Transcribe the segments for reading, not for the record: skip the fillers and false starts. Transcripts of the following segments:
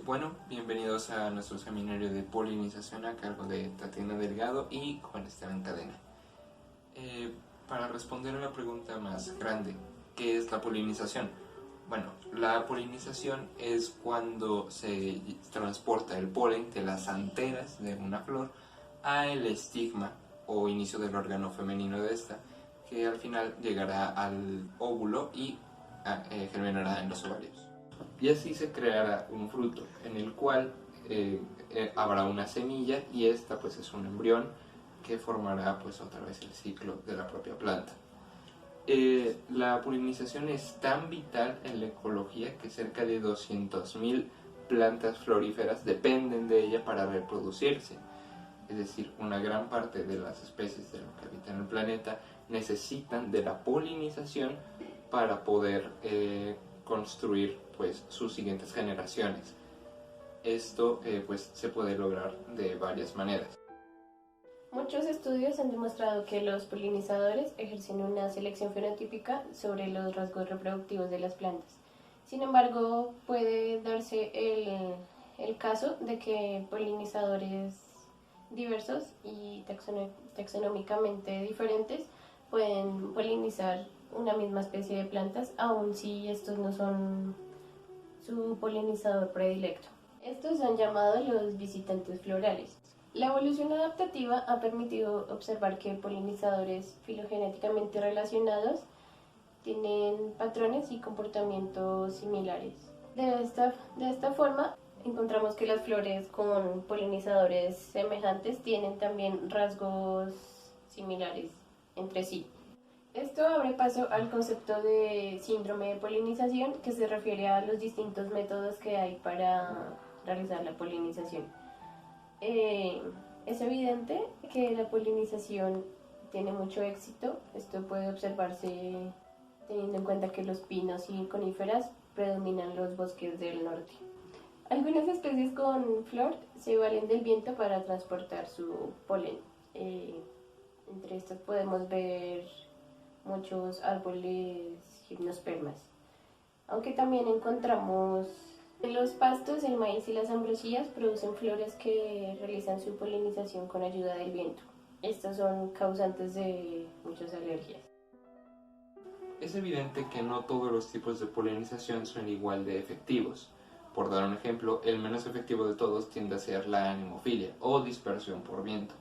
Bueno, bienvenidos a nuestro seminario de polinización a cargo de Tatiana Delgado y Juan Esteban Cadena. Para responder a la pregunta más grande, ¿qué es la polinización? Bueno, la polinización es cuando se transporta el polen de las anteras de una flor al estigma o inicio del órgano femenino de esta, que al final llegará al óvulo y germinará en los ovarios. Y así se creará un fruto en el cual habrá una semilla y esta pues es un embrión que formará pues otra vez el ciclo de la propia planta. La polinización es tan vital en la ecología que cerca de 200.000 plantas floríferas dependen de ella para reproducirse. Es decir, una gran parte de las especies de lo que habitan en el planeta necesitan de la polinización para poder construir pues sus siguientes generaciones. Esto pues se puede lograr de varias maneras. Muchos estudios han demostrado que los polinizadores ejercen una selección fenotípica sobre los rasgos reproductivos de las plantas. Sin embargo, puede darse el caso de que polinizadores diversos y taxonómicamente diferentes pueden polinizar una misma especie de plantas, aun si estos no son su polinizador predilecto. Estos son llamados los visitantes florales. La evolución adaptativa ha permitido observar que polinizadores filogenéticamente relacionados tienen patrones y comportamientos similares. De esta forma, encontramos que las flores con polinizadores semejantes tienen también rasgos similares entre sí. Esto abre paso al concepto de síndrome de polinización, que se refiere a los distintos métodos que hay para realizar la polinización. Es evidente que la polinización tiene mucho éxito. Esto puede observarse teniendo en cuenta que los pinos y coníferas predominan los bosques del norte. Algunas especies con flor se valen del viento para transportar su polen. Entre estas podemos ver muchos árboles gimnospermas, aunque también encontramos los pastos, el maíz y las ambrosías producen flores que realizan su polinización con ayuda del viento. Estas son causantes de muchas alergias. Es evidente que no todos los tipos de polinización son igual de efectivos. Por dar un ejemplo, el menos efectivo de todos tiende a ser la animofilia o dispersión por viento,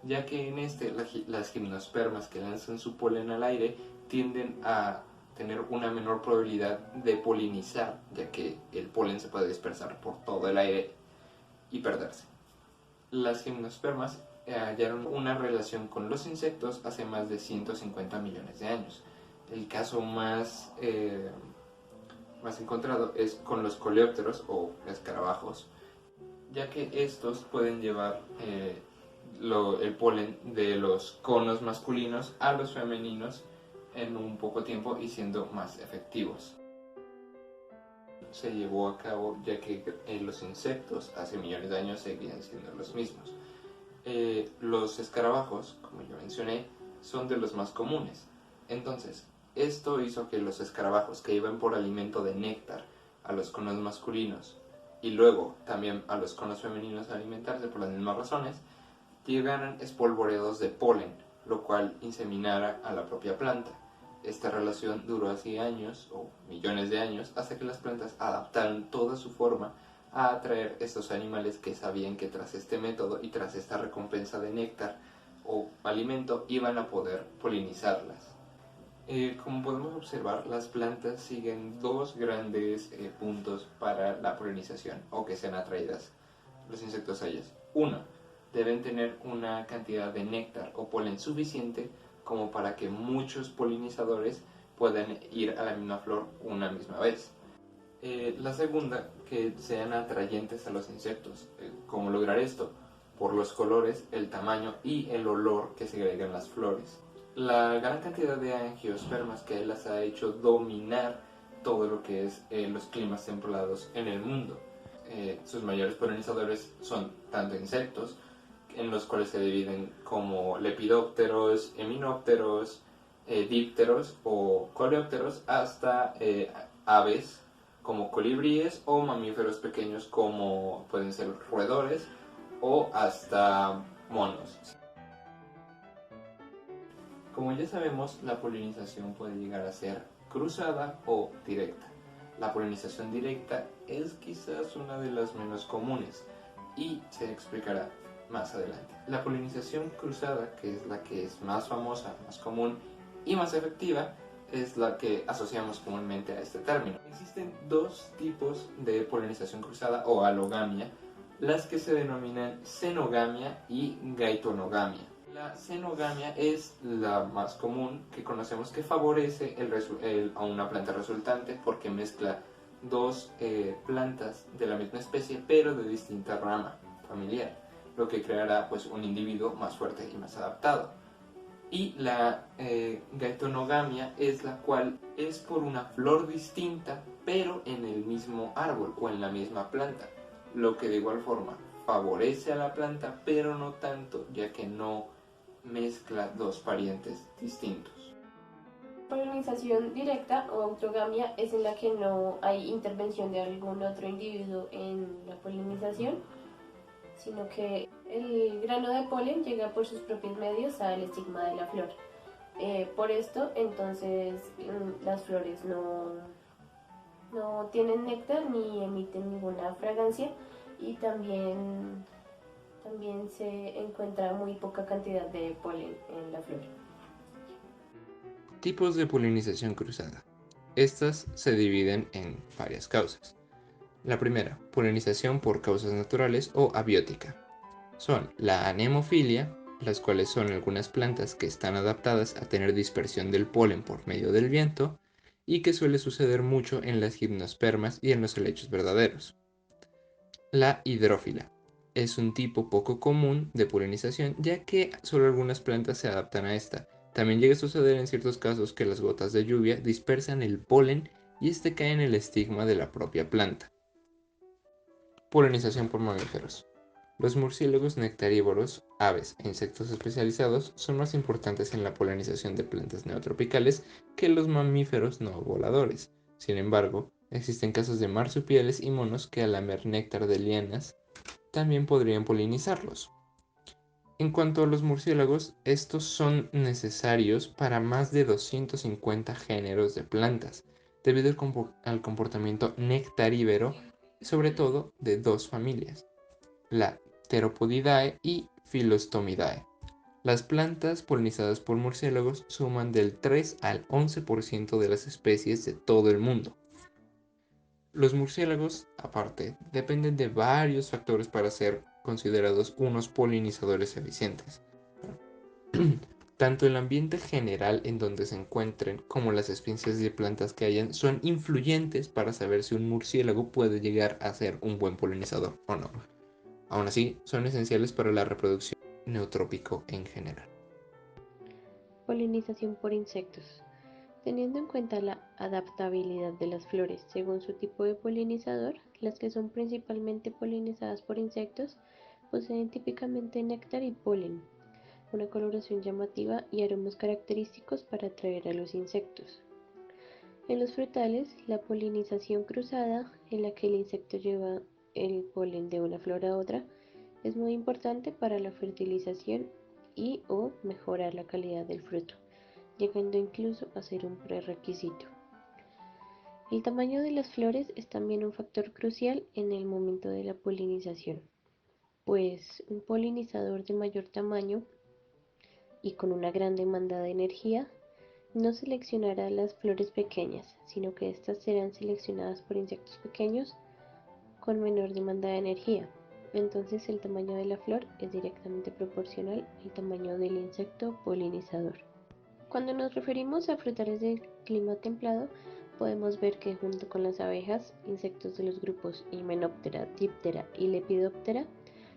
ya que en este las gimnospermas que lanzan su polen al aire tienden a tener una menor probabilidad de polinizar, ya que el polen se puede dispersar por todo el aire y perderse. Las gimnospermas hallaron una relación con los insectos hace más de 150 millones de años. El caso más encontrado es con los coleópteros o escarabajos, ya que estos pueden llevar el polen de los conos masculinos a los femeninos en un poco tiempo y siendo más efectivos. Se llevó a cabo ya que los insectos hace millones de años seguían siendo los mismos. Los escarabajos, como yo mencioné, son de los más comunes. Entonces, esto hizo que los escarabajos que iban por alimento de néctar a los conos masculinos y luego también a los conos femeninos a alimentarse por las mismas razones, llegaran espolvoreados de polen, lo cual inseminara a la propia planta. Esta relación duró así años o millones de años hasta que las plantas adaptaron toda su forma a atraer estos animales que sabían que tras este método y tras esta recompensa de néctar o alimento iban a poder polinizarlas. Como podemos observar, las plantas siguen dos grandes puntos para la polinización o que sean atraídas los insectos a ellas. Uno, deben tener una cantidad de néctar o polen suficiente como para que muchos polinizadores puedan ir a la misma flor una misma vez. La segunda, que sean atrayentes a los insectos. ¿Cómo lograr esto? Por los colores, el tamaño y el olor que segregan las flores. La gran cantidad de angiospermas que las ha hecho dominar todo lo que es los climas templados en el mundo. Sus mayores polinizadores son tanto insectos, en los cuales se dividen como lepidópteros, himenópteros, dípteros o coleópteros, hasta aves como colibríes o mamíferos pequeños como pueden ser roedores o hasta monos. Como ya sabemos, la polinización puede llegar a ser cruzada o directa. La polinización directa es quizás una de las menos comunes y se explicará más adelante. La polinización cruzada, que es la que es más famosa, más común y más efectiva, es la que asociamos comúnmente a este término. Existen dos tipos de polinización cruzada o alogamia, las que se denominan cenogamia y gaetonogamia. La cenogamia es la más común que conocemos, que favorece a una planta resultante porque mezcla dos plantas de la misma especie pero de distinta rama familiar, lo que creará pues un individuo más fuerte y más adaptado. Y la gaetonogamia es la cual es por una flor distinta pero en el mismo árbol o en la misma planta, lo que de igual forma favorece a la planta pero no tanto, ya que no mezcla dos parientes distintos. Polinización directa o autogamia es en la que no hay intervención de algún otro individuo en la polinización, sino que el grano de polen llega por sus propios medios al estigma de la flor. Por esto, entonces, las flores no tienen néctar ni emiten ninguna fragancia y también se encuentra muy poca cantidad de polen en la flor. Tipos de polinización cruzada. Estas se dividen en varias causas. La primera, polinización por causas naturales o abiótica. Son la anemofilia, las cuales son algunas plantas que están adaptadas a tener dispersión del polen por medio del viento y que suele suceder mucho en las gimnospermas y en los helechos verdaderos. La hidrófila es un tipo poco común de polinización, ya que solo algunas plantas se adaptan a esta. También llega a suceder en ciertos casos que las gotas de lluvia dispersan el polen y este cae en el estigma de la propia planta. Polinización por mamíferos. Los murciélagos nectarívoros, aves e insectos especializados son más importantes en la polinización de plantas neotropicales que los mamíferos no voladores. Sin embargo, existen casos de marsupiales y monos que al lamer néctar de lianas también podrían polinizarlos. En cuanto a los murciélagos, estos son necesarios para más de 250 géneros de plantas, debido al comportamiento nectarífero, sobre todo de dos familias, la Pteropodidae y Philostomidae. Las plantas polinizadas por murciélagos suman del 3 al 11% de las especies de todo el mundo. Los murciélagos, aparte, dependen de varios factores para ser considerados unos polinizadores eficientes. Tanto el ambiente general en donde se encuentren como las especies de plantas que hayan son influyentes para saber si un murciélago puede llegar a ser un buen polinizador o no. Aún así, son esenciales para la reproducción neotrópico en general. Polinización por insectos. Teniendo en cuenta la adaptabilidad de las flores según su tipo de polinizador, las que son principalmente polinizadas por insectos poseen típicamente néctar y polen, una coloración llamativa y aromas característicos para atraer a los insectos. En los frutales, la polinización cruzada, en la que el insecto lleva el polen de una flor a otra, es muy importante para la fertilización y o mejorar la calidad del fruto, llegando incluso a ser un prerequisito. El tamaño de las flores es también un factor crucial en el momento de la polinización, pues un polinizador de mayor tamaño y con una gran demanda de energía no seleccionará las flores pequeñas, sino que estas serán seleccionadas por insectos pequeños con menor demanda de energía. Entonces el tamaño de la flor es directamente proporcional al tamaño del insecto polinizador. Cuando nos referimos a frutales de clima templado, podemos ver que junto con las abejas, insectos de los grupos Hymenoptera, Diptera y Lepidoptera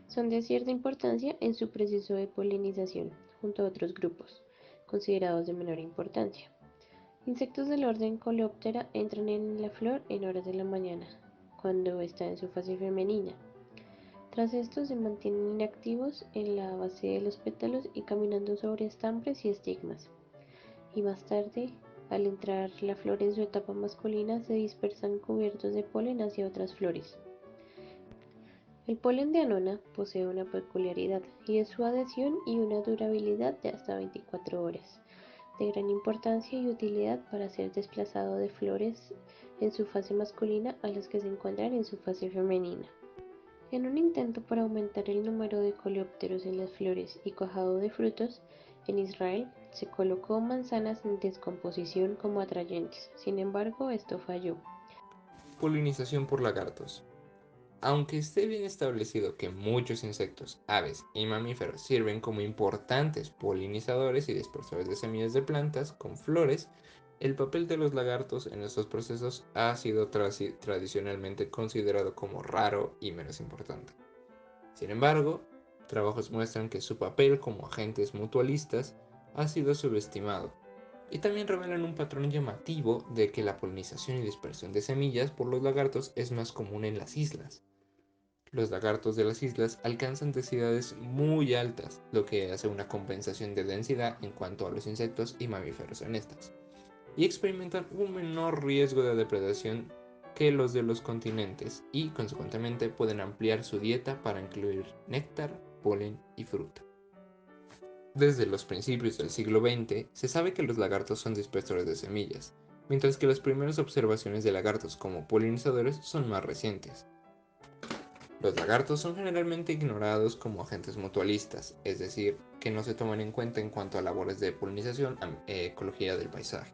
son de cierta importancia en su proceso de polinización, junto a otros grupos, considerados de menor importancia. Insectos del orden Coleoptera entran en la flor en horas de la mañana, cuando está en su fase femenina. Tras esto se mantienen inactivos en la base de los pétalos y caminando sobre estambres y estigmas, y más tarde Al entrar la flor en su etapa masculina, se dispersan cubiertos de polen hacia otras flores. El polen de Anona posee una peculiaridad y es su adhesión y una durabilidad de hasta 24 horas, de gran importancia y utilidad para ser desplazado de flores en su fase masculina a las que se encuentran en su fase femenina. En un intento por aumentar el número de coleópteros en las flores y cuajado de frutos, en Israel se colocó manzanas en descomposición como atrayentes. Sin embargo, esto falló. Polinización por lagartos. Aunque esté bien establecido que muchos insectos, aves y mamíferos sirven como importantes polinizadores y dispersores de semillas de plantas con flores, el papel de los lagartos en estos procesos ha sido tradicionalmente considerado como raro y menos importante. Sin embargo, trabajos muestran que su papel como agentes mutualistas ha sido subestimado y también revelan un patrón llamativo de que la polinización y dispersión de semillas por los lagartos es más común en las islas. Los lagartos de las islas alcanzan densidades muy altas, lo que hace una compensación de densidad en cuanto a los insectos y mamíferos en estas, y experimentan un menor riesgo de depredación que los de los continentes y, consecuentemente, pueden ampliar su dieta para incluir néctar, polen y fruta. Desde los principios del siglo XX se sabe que los lagartos son dispersores de semillas, mientras que las primeras observaciones de lagartos como polinizadores son más recientes. Los lagartos son generalmente ignorados como agentes mutualistas, es decir, que no se toman en cuenta en cuanto a labores de polinización e ecología del paisaje.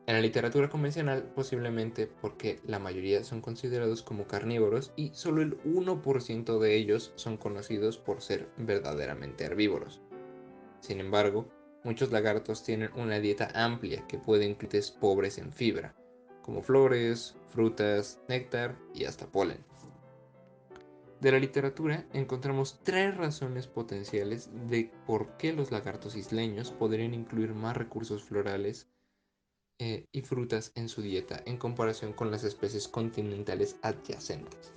En la literatura convencional, posiblemente porque la mayoría son considerados como carnívoros y solo el 1% de ellos son conocidos por ser verdaderamente herbívoros. Sin embargo, muchos lagartos tienen una dieta amplia que puede incluir pobres en fibra, como flores, frutas, néctar y hasta polen. De la literatura encontramos tres razones potenciales de por qué los lagartos isleños podrían incluir más recursos florales y frutas en su dieta en comparación con las especies continentales adyacentes.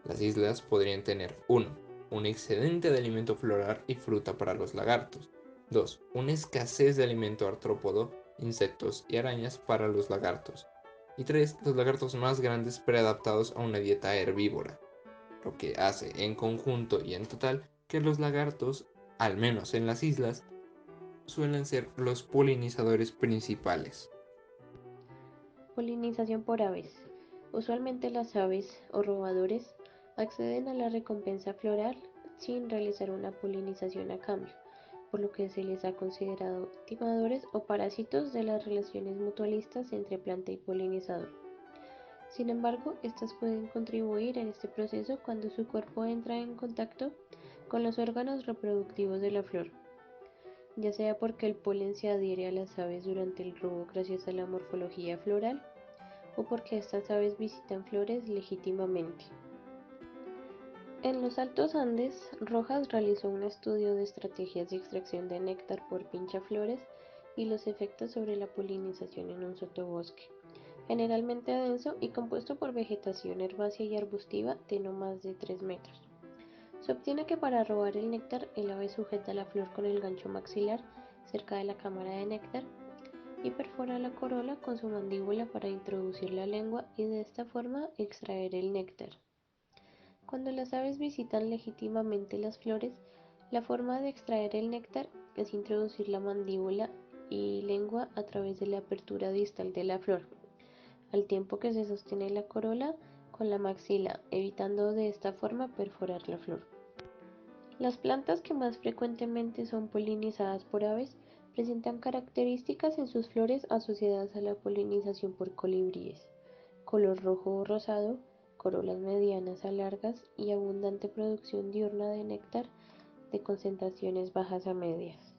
Las islas podrían tener 1. Un excedente de alimento floral y fruta para los lagartos. 2. Una escasez de alimento artrópodo, insectos y arañas para los lagartos. Y 3. Los lagartos más grandes preadaptados a una dieta herbívora, lo que hace en conjunto y en total que los lagartos, al menos en las islas, suelen ser los polinizadores principales. Polinización por aves. Usualmente las aves o robadores acceden a la recompensa floral sin realizar una polinización a cambio, por lo que se les ha considerado timadores o parásitos de las relaciones mutualistas entre planta y polinizador. Sin embargo, estas pueden contribuir en este proceso cuando su cuerpo entra en contacto con los órganos reproductivos de la flor, ya sea porque el polen se adhiere a las aves durante el robo gracias a la morfología floral o porque estas aves visitan flores legítimamente. En los Altos Andes, Rojas realizó un estudio de estrategias de extracción de néctar por pinchaflores y los efectos sobre la polinización en un sotobosque, generalmente denso y compuesto por vegetación herbácea y arbustiva de no más de 3 metros. Se obtiene que para robar el néctar, el ave sujeta la flor con el gancho maxilar cerca de la cámara de néctar y perfora la corola con su mandíbula para introducir la lengua y de esta forma extraer el néctar. Cuando las aves visitan legítimamente las flores, la forma de extraer el néctar es introducir la mandíbula y lengua a través de la apertura distal de la flor, al tiempo que se sostiene la corola con la maxila, evitando de esta forma perforar la flor. Las plantas que más frecuentemente son polinizadas por aves presentan características en sus flores asociadas a la polinización por colibríes: color rojo o rosado, corolas medianas a largas y abundante producción diurna de néctar de concentraciones bajas a medias.